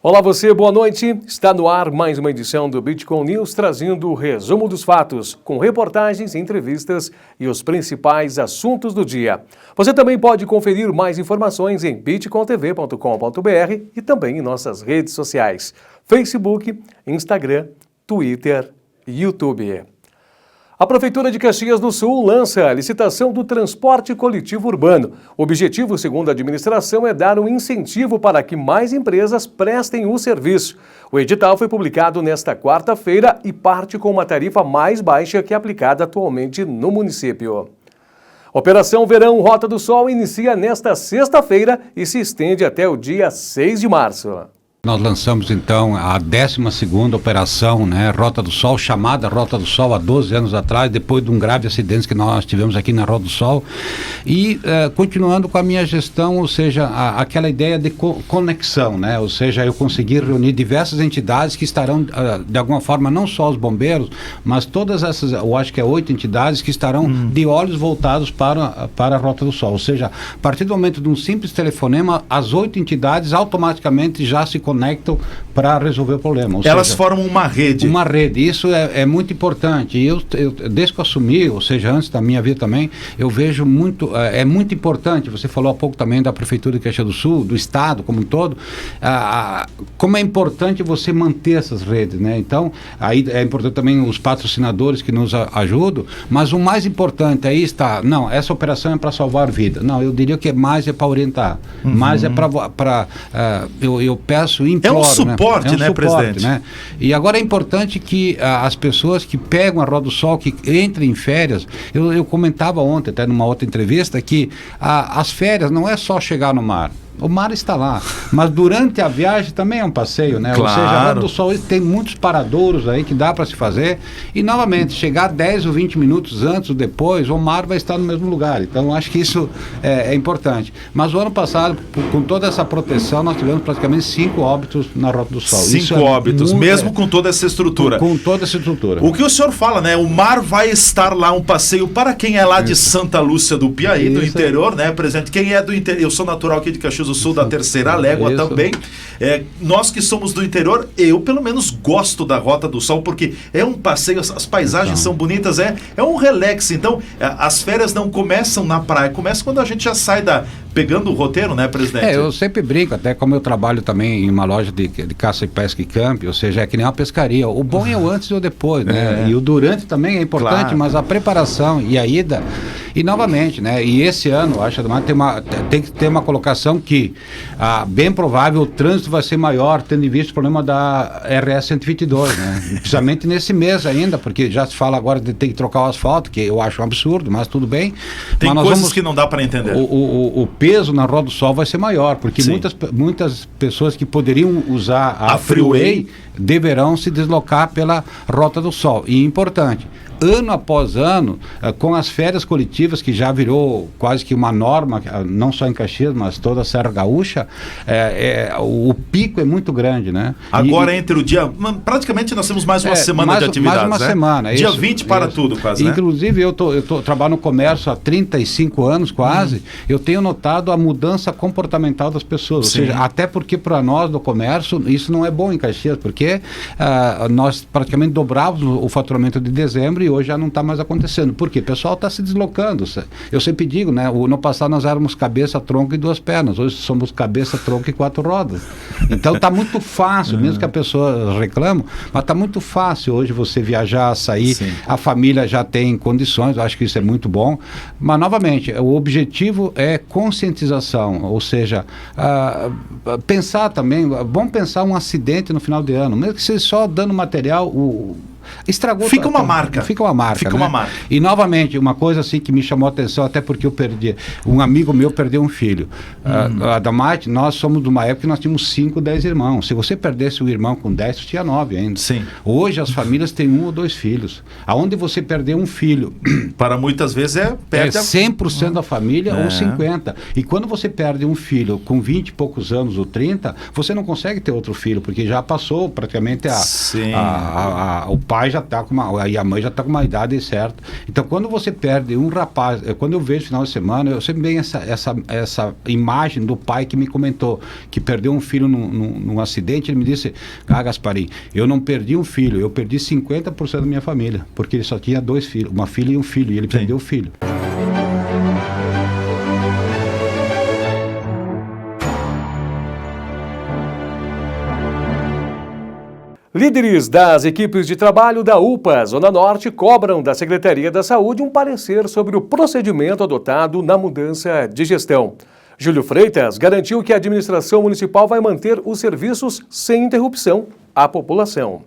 Olá você, boa noite. Está no ar mais uma edição do Bitcoin News, trazendo o resumo dos fatos, com reportagens, entrevistas e os principais assuntos do dia. Você também pode conferir mais informações em bitcointv.com.br e também em nossas redes sociais, Facebook, Instagram, Twitter e YouTube. A Prefeitura de Caxias do Sul lança a licitação do transporte coletivo urbano. O objetivo, segundo a administração, é dar um incentivo para que mais empresas prestem o serviço. O edital foi publicado nesta quarta-feira e parte com uma tarifa mais baixa que é aplicada atualmente no município. Operação Verão Rota do Sol inicia nesta sexta-feira e se estende até o dia 6 de março. Nós lançamos então a 12ª operação, Rota do Sol, chamada Rota do Sol há 12 anos atrás, depois de um grave acidente que nós tivemos aqui na Rota do Sol, e continuando com a minha gestão, ou seja, aquela ideia de conexão, ou seja, eu conseguir reunir diversas entidades que estarão, de alguma forma, não só os bombeiros, mas todas essas, eu acho que 8 entidades que estarão de olhos voltados para a Rota do Sol, ou seja, a partir do momento de um simples telefonema, as 8 entidades automaticamente já se conectam para resolver o problema. Elas formam uma rede. Uma rede, isso é muito importante. E eu, desde que eu assumi, ou seja, antes da minha vida também, eu vejo muito, é muito importante, você falou há pouco também da Prefeitura de Caxias do Sul, do Estado como um todo, como é importante você manter essas redes, Então, aí é importante também os patrocinadores que nos ajudam, mas o mais importante aí está, não, essa operação é para salvar vida. Não, eu diria que mais é para orientar, mais é para, eu peço, imploro, é um suporte, presidente? E agora é importante que as pessoas que pegam a Rota do Sol, que entrem em férias, eu comentava ontem, até numa outra entrevista, que as férias não é só chegar no mar. O mar está lá, mas durante a viagem também é um passeio, Claro. Ou seja, a Rota do Sol tem muitos paradouros aí que dá para se fazer e, novamente, chegar 10 ou 20 minutos antes ou depois, o mar vai estar no mesmo lugar. Então, acho que isso é importante. Mas o ano passado, com toda essa proteção, nós tivemos praticamente 5 óbitos na Rota do Sol. 5 óbitos, mesmo com toda essa estrutura. Com toda essa estrutura. O que o senhor fala, O mar vai estar lá, um passeio para quem é lá de Santa Lúcia do Piauí, do interior, presidente? Quem é do interior? Eu sou natural aqui de Caxias do Sul, da Terceira Légua também. Nós que somos do interior, eu pelo menos gosto da Rota do Sol, porque é um passeio, as paisagens são bonitas, é um relax. Então, as férias não começam na praia, começa quando a gente já sai pegando o roteiro, presidente? Eu sempre brinco, até como eu trabalho também em uma loja de caça e pesca e camp, ou seja, é que nem uma pescaria. O bom é o antes e o depois, E o durante também é importante, claro. Mas a preparação e a ida, e novamente, E esse ano, eu acho, tem que ter uma colocação que, bem provável, o trânsito vai ser maior, tendo em vista o problema da RS 122, Precisamente nesse mês ainda, porque já se fala agora de ter que trocar o asfalto, que eu acho um absurdo, mas tudo bem. Tem coisas que não dá para entender. O peso na Rota do Sol vai ser maior, porque muitas pessoas que poderiam usar a Freeway deverão se deslocar pela Rota do Sol. E importante, ano após ano, com as férias coletivas, que já virou quase que uma norma, não só em Caxias, mas toda a Serra Gaúcha, o pico é muito grande, Agora entre o dia... Praticamente nós temos mais uma semana de atividades, mais uma semana. Dia 20 para tudo, quase, Inclusive, eu trabalho no comércio há 35 anos, quase, eu tenho notado a mudança comportamental das pessoas. Ou seja, até porque para nós do comércio, isso não é bom em Caxias, porque nós praticamente dobrávamos o faturamento de dezembro e hoje já não está mais acontecendo. Por quê? O pessoal está se deslocando. Eu sempre digo, no passado nós éramos cabeça, tronco e 2 pernas. Hoje somos cabeça, tronco e 4 rodas. Então está muito fácil, mesmo que a pessoa reclame, mas está muito fácil hoje você viajar, sair, a família já tem condições, eu acho que isso é muito bom. Mas, novamente, o objetivo é conscientização, ou seja, pensar também, vamos pensar um acidente no final de ano, mesmo que seja só dando material, estragou. Fica uma marca. Fica uma marca. Fica uma marca. E novamente, uma coisa assim que me chamou a atenção, até porque eu perdi, um amigo meu perdeu um filho. A Damate, nós somos de uma época que nós tínhamos 5, 10 irmãos. Se você perdesse um irmão com 10, você tinha 9 ainda. Sim. Hoje as famílias têm 1 ou 2 filhos. Aonde você perder um filho, para muitas vezes perde 100% da família ou 50%. E quando você perde um filho com 20 e poucos anos ou 30, você não consegue ter outro filho, porque já passou praticamente o pai pai já está com e a mãe já está com uma idade certa. Então, quando você perde um rapaz, quando eu vejo no final de semana, eu sempre venho essa imagem do pai que me comentou que perdeu um filho num acidente. Ele me disse: Gasparim, eu não perdi um filho, eu perdi 50% da minha família, porque ele só tinha 2 filhos, uma filha e um filho, e ele perdeu o filho. Líderes das equipes de trabalho da UPA Zona Norte cobram da Secretaria da Saúde um parecer sobre o procedimento adotado na mudança de gestão. Júlio Freitas garantiu que a administração municipal vai manter os serviços sem interrupção à população.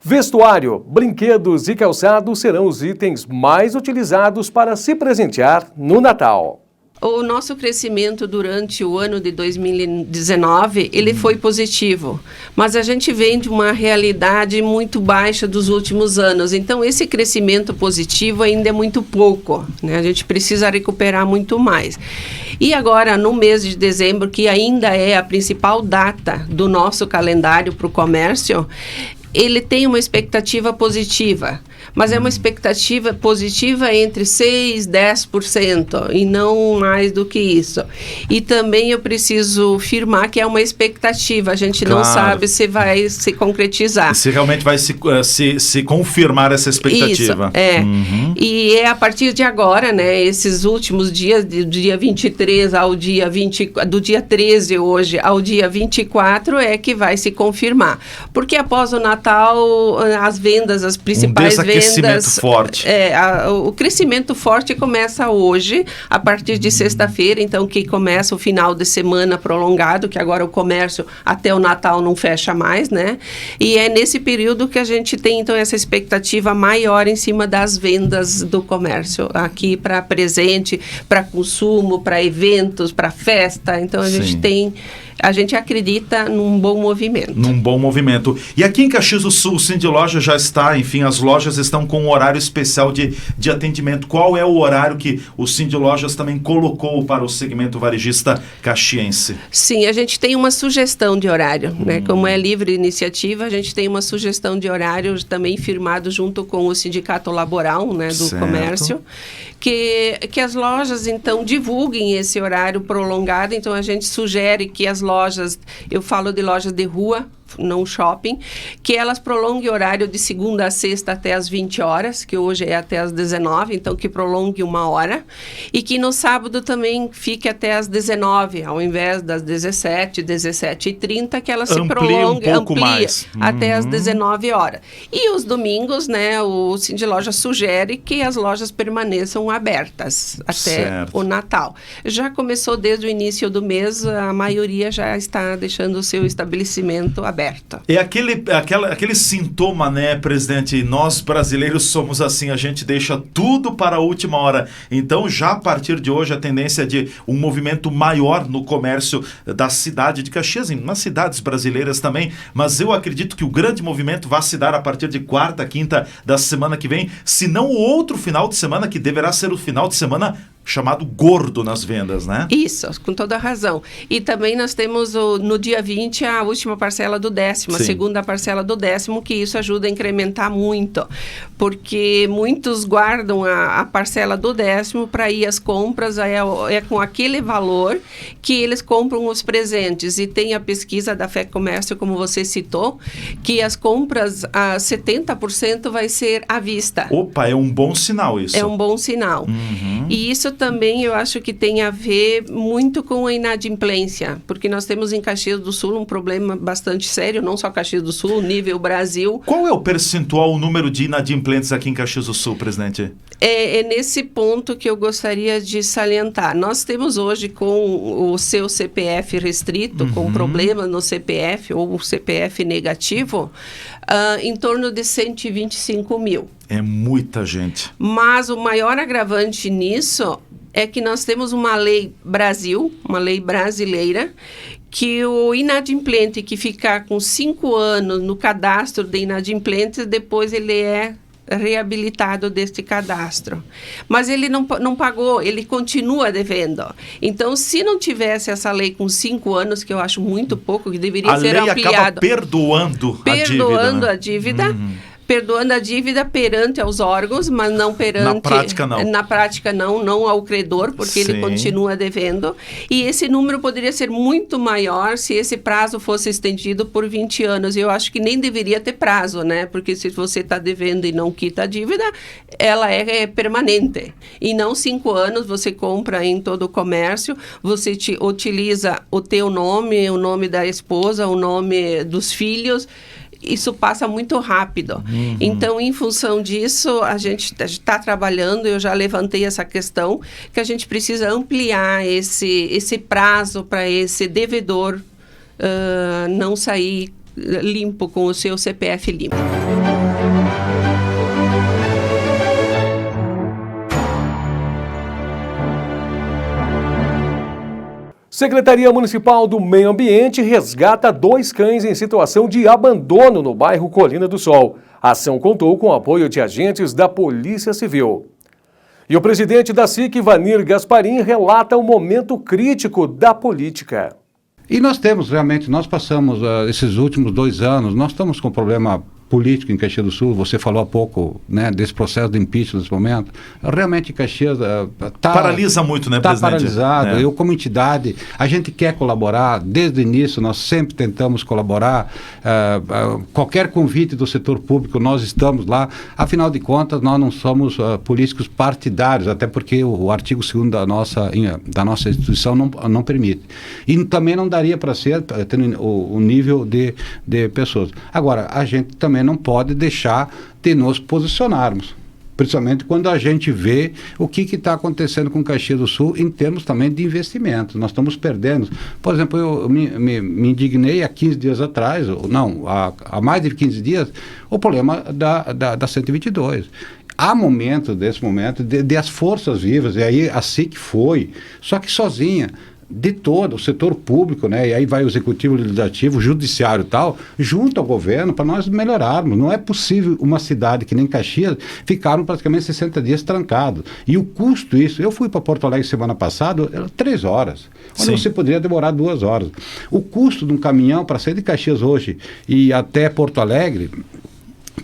Vestuário, brinquedos e calçados serão os itens mais utilizados para se presentear no Natal. O nosso crescimento durante o ano de 2019, ele foi positivo, mas a gente vem de uma realidade muito baixa dos últimos anos, então esse crescimento positivo ainda é muito pouco, né? A gente precisa recuperar muito mais. E agora, no mês de dezembro, que ainda é a principal data do nosso calendário para o comércio, ele tem uma expectativa positiva, mas é uma expectativa positiva entre 6% e 10%, e não mais do que isso. E também eu preciso afirmar que é uma expectativa, a gente não sabe se vai se concretizar. Se realmente vai se confirmar essa expectativa. Isso, E é a partir de agora, né, esses últimos dias, do dia 23 ao dia 20, do dia 13 hoje ao dia 24, é que vai se confirmar. Porque após o Natal, as vendas, as principais vendas... forte. O crescimento forte começa hoje, a partir de sexta-feira, então que começa o final de semana prolongado, que agora o comércio até o Natal não fecha mais, né? E é nesse período que a gente tem, então, essa expectativa maior em cima das vendas do comércio, aqui para presente, para consumo, para eventos, para festa, então a gente acredita num bom movimento. Num bom movimento. E aqui em Caxias do Sul, o Cindy Loja já está, enfim, as lojas estão com um horário especial de atendimento. Qual é o horário que o Cindy Lojas também colocou para o segmento varejista caxiense? Sim, a gente tem uma sugestão de horário, né? Como é livre iniciativa, a gente tem uma sugestão de horário também firmado junto com o Sindicato Laboral, né, do comércio, que as lojas, então, divulguem esse horário prolongado. Então, a gente sugere que as lojas, eu falo de lojas de rua, não shopping, que elas prolonguem o horário de segunda a sexta até as 20 horas, que hoje é até as 19, então que prolongue 1 hora, e que no sábado também fique até as 19, ao invés das 17, 17h30, que ela se prolongue, amplia até as 19 horas. E os domingos, né, o Cindy Loja sugere que as lojas permaneçam abertas até o Natal. Já começou desde o início do mês, a maioria já está deixando o seu estabelecimento aberto. É aquele sintoma, né, presidente? Nós brasileiros somos assim, a gente deixa tudo para a última hora. Então, já a partir de hoje, a tendência é de um movimento maior no comércio da cidade de Caxias, nas cidades brasileiras também. Mas eu acredito que o grande movimento vai se dar a partir de quarta, quinta da semana que vem, se não o outro final de semana, que deverá ser o final de semana chamado gordo nas vendas, né? Isso, com toda a razão. E também nós temos no dia 20 a última parcela do 10º, a segunda parcela do 10º, que isso ajuda a incrementar muito, porque muitos guardam a parcela do 10º para ir às compras, é com aquele valor que eles compram os presentes. E tem a pesquisa da Fé Comércio, como você citou, que as compras, 70% vai ser à vista. Opa, é um bom sinal isso. É um bom sinal. E isso também eu acho que tem a ver muito com a inadimplência, porque nós temos em Caxias do Sul um problema bastante sério, não só Caxias do Sul, nível Brasil. Qual é o percentual, o número de inadimplentes aqui em Caxias do Sul, presidente? É nesse ponto que eu gostaria de salientar. Nós temos hoje com o seu CPF restrito, com problema no CPF ou o CPF negativo, em torno de 125 mil. É muita gente. Mas o maior agravante nisso é que nós temos uma lei uma lei brasileira, que o inadimplente que ficar com 5 anos no cadastro de inadimplentes, depois ele é reabilitado deste cadastro. Mas ele não pagou, ele continua devendo. Então, se não tivesse essa lei com 5 anos, que eu acho muito pouco, que deveria ser ampliado... A lei acaba perdoando a dívida. A dívida. perdoando a dívida perante aos órgãos, mas não perante... Na prática, não. Na prática, não ao credor, porque ele continua devendo. E esse número poderia ser muito maior se esse prazo fosse estendido por 20 anos. Eu acho que nem deveria ter prazo, né? Porque se você está devendo e não quita a dívida, ela é permanente. E não 5 anos, você compra em todo o comércio, você utiliza o teu nome, o nome da esposa, o nome dos filhos. Isso passa muito rápido. Então, em função disso, a gente está trabalhando, eu já levantei essa questão, que a gente precisa ampliar esse prazo para esse devedor não sair limpo com o seu CPF limpo. Secretaria Municipal do Meio Ambiente resgata 2 cães em situação de abandono no bairro Colina do Sol. A ação contou com o apoio de agentes da Polícia Civil. E o presidente da SIC, Vanir Gasparim, relata o momento crítico da política. E nós passamos esses últimos 2 anos, nós estamos com um problema político em Caxias do Sul. Você falou há pouco, né, desse processo de impeachment nesse momento. Realmente Caxias paralisa muito, né, presidente? Está paralisado. É. Eu, como entidade, a gente quer colaborar. Desde o início, nós sempre tentamos colaborar. Qualquer convite do setor público, nós estamos lá. Afinal de contas, nós não somos políticos partidários, até porque o artigo 2º da nossa instituição não permite. E também não daria para ser, tendo o nível de pessoas. Agora, a gente também não pode deixar de nos posicionarmos, principalmente quando a gente vê o que está acontecendo com Caxias do Sul em termos também de investimentos. Nós estamos perdendo. Por exemplo, eu me indignei há 15 dias atrás, há mais de 15 dias, o problema da 122. Há momentos, desse momento, de as forças vivas, e aí a SIC foi, só que sozinha, de todo o setor público, né? E aí vai o executivo, o legislativo, o judiciário e tal, junto ao governo, para nós melhorarmos. Não é possível uma cidade que nem Caxias ficaram praticamente 60 dias trancados. E o custo disso, eu fui para Porto Alegre semana passada, era 3 horas, onde você poderia demorar 2 horas. O custo de um caminhão para sair de Caxias hoje e até Porto Alegre,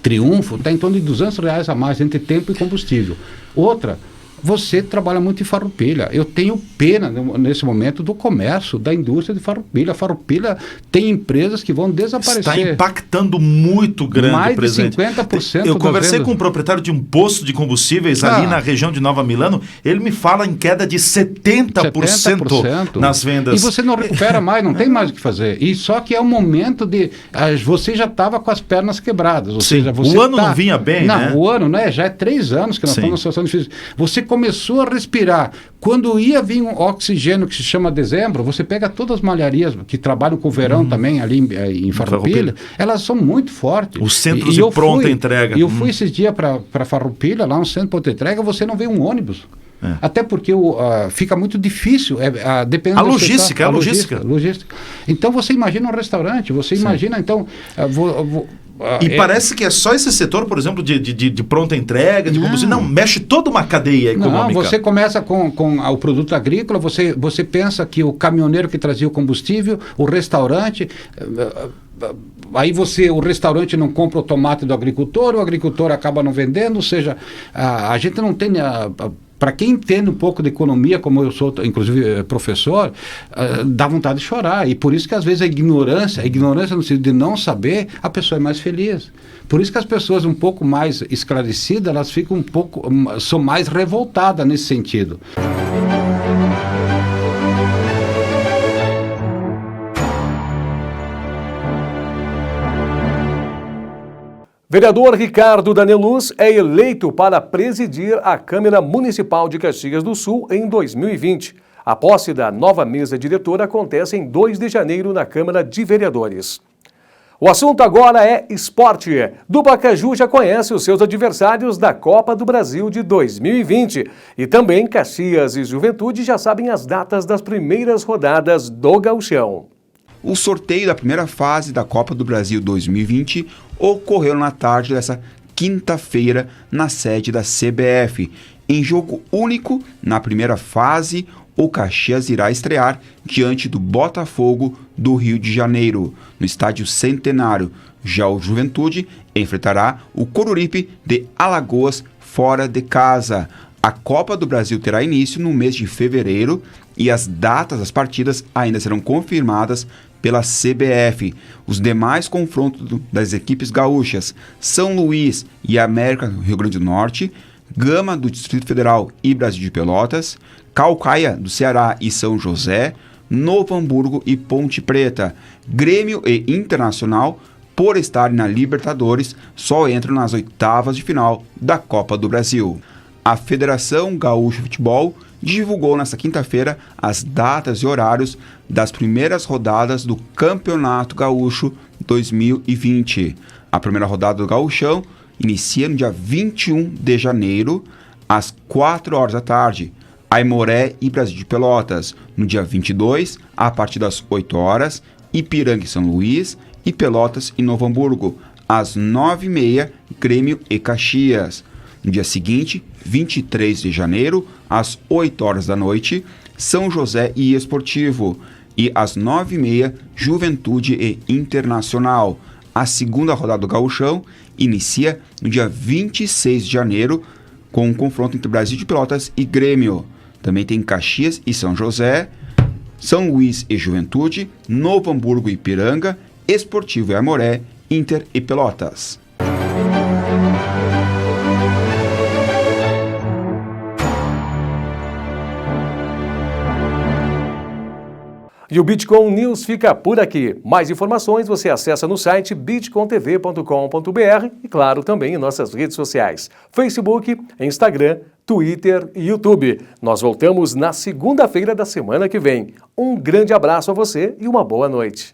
Triunfo, está em torno de R$200 a mais entre tempo e combustível. Outra, você trabalha muito em Farroupilha. Eu tenho pena, nesse momento, do comércio, da indústria de Farroupilha. Farroupilha tem empresas que vão desaparecer. Está impactando muito grande, mais presidente. Mais de 50%. Eu conversei com um proprietário de um posto de combustíveis ali na região de Nova Milano. Ele me fala em queda de 70% nas vendas. E você não recupera mais, não tem mais o que fazer. E só que é o momento de... você já estava com as pernas quebradas. Ou seja, você o ano não vinha bem, né? O ano, né? Já é 3 anos que nós estamos numa situação difícil. Você começou a respirar. Quando ia vir um oxigênio que se chama dezembro, você pega todas as malharias que trabalham com o verão também ali em Farroupilha, elas são muito fortes. Os centros de pronta entrega. E eu fui esses dias para Farroupilha, lá no centro de pronta entrega, você não vê um ônibus. Até porque fica muito difícil, dependendo a logística. Então você imagina um restaurante, você imagina então... parece que é só esse setor, por exemplo, de pronta entrega, de combustível. Não, mexe toda uma cadeia econômica. Não, você começa com o produto agrícola, você pensa que o caminhoneiro que trazia o combustível, o restaurante... Aí o restaurante não compra o tomate do agricultor, o agricultor acaba não vendendo, ou seja, a gente não tem... Para quem entende um pouco de economia, como eu sou, inclusive, professor, dá vontade de chorar. E por isso que, às vezes, a ignorância no sentido de não saber, a pessoa é mais feliz. Por isso que as pessoas um pouco mais esclarecidas, elas ficam são mais revoltadas nesse sentido. Vereador Ricardo Daneluz é eleito para presidir a Câmara Municipal de Caxias do Sul em 2020. A posse da nova mesa diretora acontece em 2 de janeiro na Câmara de Vereadores. O assunto agora é esporte. Dupla Caju já conhece os seus adversários da Copa do Brasil de 2020. E também Caxias e Juventude já sabem as datas das primeiras rodadas do Gauchão. O sorteio da primeira fase da Copa do Brasil 2020 ocorreu na tarde dessa quinta-feira na sede da CBF. Em jogo único, na primeira fase, o Caxias irá estrear diante do Botafogo do Rio de Janeiro, no Estádio Centenário. Já o Juventude enfrentará o Coruripe de Alagoas fora de casa. A Copa do Brasil terá início no mês de fevereiro e as datas das partidas ainda serão confirmadas pela CBF. Os demais confrontos das equipes gaúchas, São Luís e América do Rio Grande do Norte, Gama do Distrito Federal e Brasil de Pelotas, Caucaia do Ceará e São José, Novo Hamburgo e Ponte Preta, Grêmio e Internacional, por estarem na Libertadores, só entram nas oitavas de final da Copa do Brasil. A Federação Gaúcha de Futebol divulgou nesta quinta-feira as datas e horários das primeiras rodadas do Campeonato Gaúcho 2020. A primeira rodada do Gaúchão inicia no dia 21 de janeiro, às 4 horas da tarde, Aimoré e Brasil de Pelotas. No dia 22, a partir das 8 horas, Ipiranga e São Luís, e Pelotas e Novo Hamburgo. Às 9h30, Grêmio e Caxias. No dia seguinte, 23 de janeiro, às 8 horas da noite, São José e Esportivo. E às 9h30, Juventude e Internacional. A segunda rodada do Gauchão inicia no dia 26 de janeiro, com um confronto entre Brasil de Pelotas e Grêmio. Também tem Caxias e São José, São Luís e Juventude, Novo Hamburgo e Ipiranga, Esportivo e Aimoré, Inter e Pelotas. E o Bitcom News fica por aqui. Mais informações você acessa no site bitcomtv.com.br e, claro, também em nossas redes sociais: Facebook, Instagram, Twitter e YouTube. Nós voltamos na segunda-feira da semana que vem. Um grande abraço a você e uma boa noite.